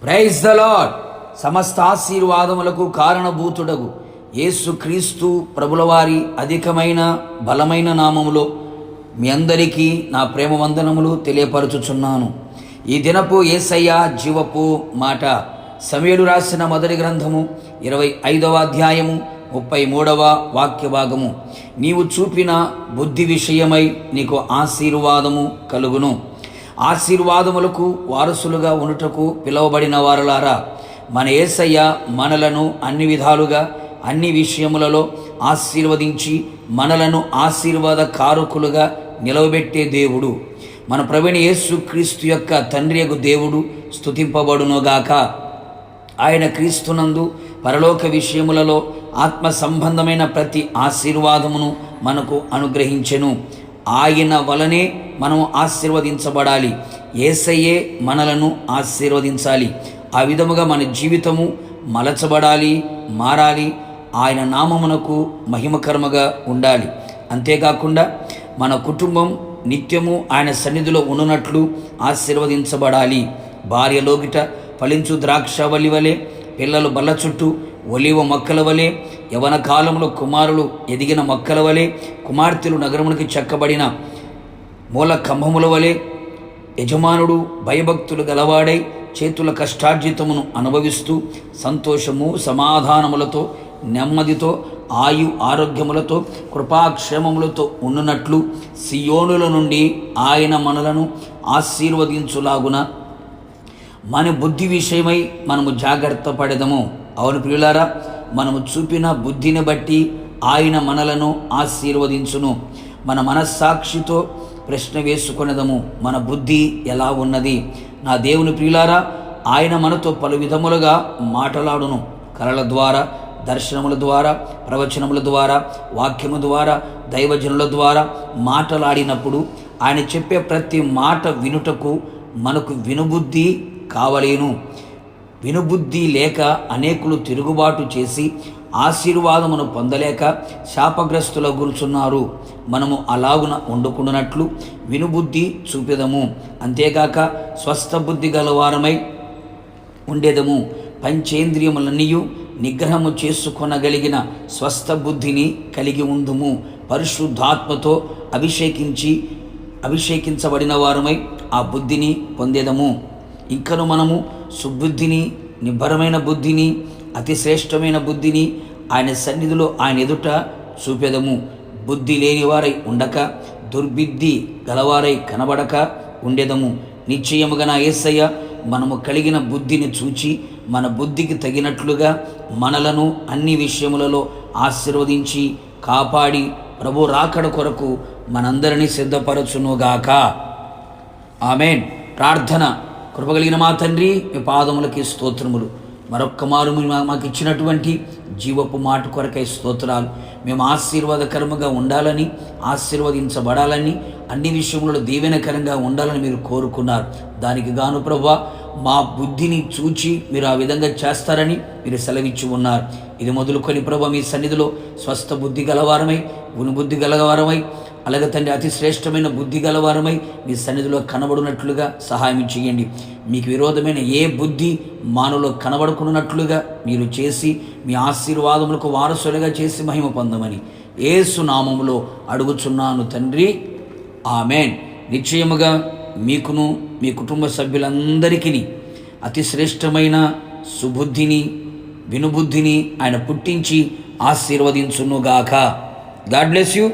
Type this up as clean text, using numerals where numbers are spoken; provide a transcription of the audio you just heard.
Praise the lord. సమస్త ఆశీర్వాదములకు కారణభూతుడగు యేసుక్రీస్తు ప్రభులవారి అధికమైన బలమైన నామములో మీ అందరికీ నా ప్రేమ వందనములు తెలియపరచుచున్నాను. ఈ దినపు యేసయ్య జీవపు మాట సమూయేలు రాసిన మొదటి గ్రంథము 25వ అధ్యాయము 33వ వాక్య భాగము. నీవు చూపిన బుద్ధి విషయమై నీకు ఆశీర్వాదము కలుగును. ఆశీర్వాదములకు వారసులుగా ఉనుటకు పిలువబడిన వారలారా, మన యేసయ్య మనలను అన్ని విధాలుగా అన్ని విషయములలో ఆశీర్వదించి మనలను ఆశీర్వాద కారకులుగా నిలవబెట్టే దేవుడు. మన ప్రభువైన యేసుక్రీస్తు యొక్క తండ్రియగు దేవుడు స్తుతింపబడునుగాక. ఆయన క్రీస్తునందు పరలోక విషయములలో ఆత్మ సంబంధమైన ప్రతి ఆశీర్వాదమును మనకు అనుగ్రహించెను. ఆయన వలనే మనము ఆశీర్వదించబడాలి. యేసయ్యే మనలను ఆశీర్వదించాలి. ఆ విధముగా మన జీవితము మలచబడాలి, మారాలి. ఆయన నామమునకు మహిమకరముగా ఉండాలి. అంతేకాకుండా మన కుటుంబం నిత్యము ఆయన సన్నిధిలో ఉన్నట్లు ఆశీర్వదించబడాలి. భార్య లోగిట ఫలించు ద్రాక్షవల్లి వలె, పిల్లలు బల్ల చుట్టూ ఒలివ మొక్కల వలె, యవన కాలంలో కుమారులు ఎదిగిన మొక్కల వలె, కుమార్తెలు నగరమునికి చెక్కబడిన మూల కంభముల వలె, యజమానుడు భయభక్తులు గలవాడై చేతుల కష్టార్జితమును అనుభవిస్తూ సంతోషము సమాధానములతో నెమ్మదితో ఆయు ఆరోగ్యములతో కృపాక్షేమములతో ఉన్నట్లు సియోనుల నుండి ఆయన మనలను ఆశీర్వదించులాగున మన బుద్ధి విషయమై మనము జాగ్రత్త పడెదము. అవును ప్రియులారా, మనము చూపిన బుద్ధిని బట్టి ఆయన మనలను ఆశీర్వదించును. మన మనస్సాక్షితో ప్రశ్న వేసుకొనేదము, మన బుద్ధి ఎలా ఉన్నది? నా దేవుని ప్రియులారా, ఆయన మనతో పలు విధములుగా మాట్లాడును. కలల ద్వారా, దర్శనముల ద్వారా, ప్రవచనముల ద్వారా, వాక్యము ద్వారా, దైవజనుల ద్వారా మాట్లాడినప్పుడు ఆయన చెప్పే ప్రతి మాట వినుటకు మనకు వినుబుద్ధి కావలేను. వినుబుద్ధి లేక అనేకులు తిరుగుబాటు చేసి ఆశీర్వాదమును పొందలేక శాపగ్రస్తుల గురుచున్నారు. మనము అలాగున వండుకున్నట్లు వినుబుద్ధి చూపెదము. అంతేగాక స్వస్థ బుద్ధి గలవారమై ఉండేదము. పంచేంద్రియములన్నీ నిగ్రహము చేసుకొనగలిగిన స్వస్థ బుద్ధిని కలిగి ఉందుము. పరిశుద్ధాత్మతో అభిషేకించబడిన వారమై ఆ బుద్ధిని పొందేదము. ఇంకను మనము సుబుద్ధిని, నిబ్బరమైన బుద్ధిని, అతి శ్రేష్టమైన బుద్ధిని ఆయన సన్నిధిలో ఆయన ఎదుట చూపెదము. బుద్ధి లేనివారై ఉండక, దుర్బుద్ధి గలవారై కనబడక ఉండేదము. నిశ్చయముగా నా యేసయ్య మనము కలిగిన బుద్ధిని చూచి మన బుద్ధికి తగినట్లుగా మనలను అన్ని విషయములలో ఆశీర్వదించి కాపాడి ప్రభు రాకడ కొరకు మనందరినీ సిద్ధపరచునుగాక. ఆమేన్. ప్రార్థన. కృపగలిగిన మా తండ్రి, మీ పాదములకి స్తోత్రములు. మరొక్క మారు మాకు ఇచ్చినటువంటి జీవపు మాట కొరకై స్తోత్రాలు. మేము ఆశీర్వాదకరముగా ఉండాలని, ఆశీర్వదించబడాలని, అన్ని విషయములలో దీవెనకరంగా ఉండాలని మీరు కోరుకున్నారు. దానికి గాను ప్రభువా, మా బుద్ధిని చూచి మీరు ఆ విధంగా చేస్తారని మీరు సెలవిచ్చి ఉన్నారు. ఇది మొదలుకొని ప్రభువా, మీ సన్నిధిలో స్వస్థ బుద్ధి గలవారమై, గుణబుద్ధి గలవారమై, అలాగే తండ్రి అతి శ్రేష్టమైన బుద్ధి గలవారమై మీ సన్నిధిలో కనబడినట్లుగా సహాయం చేయండి. మీకు విరోధమైన ఏ బుద్ధి మానవులో కనబడుకున్నట్లుగా మీరు చేసి మీ ఆశీర్వాదములకు వారసులుగా చేసి మహిమ పొందమని యేసు నామములో అడుగుచున్నాను తండ్రి. ఆమేన్. నిశ్చయముగా మీకును మీ కుటుంబ సభ్యులందరికీ అతి శ్రేష్టమైన సుబుద్ధిని, వినుబుద్ధిని ఆయన పుట్టించి ఆశీర్వదించునుగాక. God bless you.